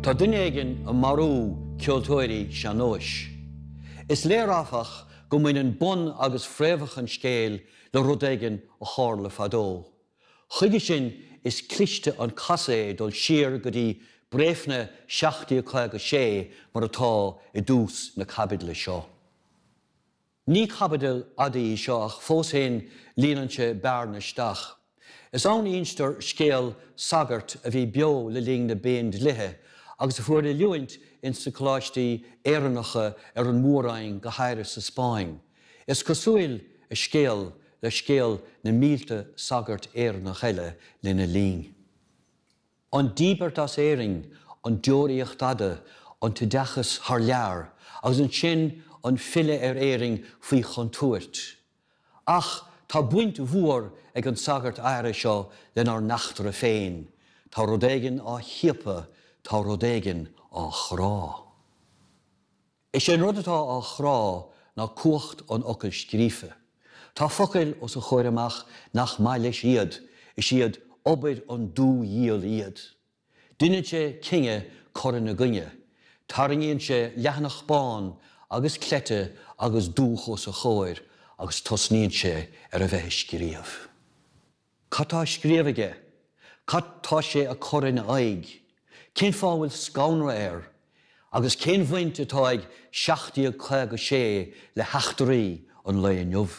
Tá duine éigin an marú ceoltóirí seanóis. Is léarafach go mbeadh an bun agus fréamhach an scéal le rud éigin a chóir le fadó. Chuige sin is cliste an casa dul siar go dtí bréifne 76 mar atá I dús na cabidla seo. Ní cabidal adaí seo ach fós féin líonanse bearna isteach. Is ann íonstar scéal sagart a bhí beo le líon na béin lithe, agus a fuair luint in sa chláistí éireannacha ar an mórraing go háire sa Spáin. Is cosúil a scéal le scéal na mílte sagart éireannach eile lena lín. An díbert as éiring, an deoraíocht ada, an tudachas haar lear, agus an sin an fille éiring faoi chontúirt. Ach, tá buint mhuar ag an sagart aire seo len ar nachtar a féin. Tá rud éigin á thiopa, tá rud éigin á chrá. Is sin rud atá á chrá ná cuacht an ocail scríofa. Tá focail os a chóir amach nach mai leis iad, is iad obair an dú díal iad. Duine sé cinge coran na gunne, taringíonn sé leathnach bán agus clete agus dúch os a chóir agus tosníonn sé ar a bheith scríomh. Catá scríomhaige, catá sé a coran aig, cén fábhfuil scánra agus cén bhaint atá ag 76 le heachtarí an le inniuh.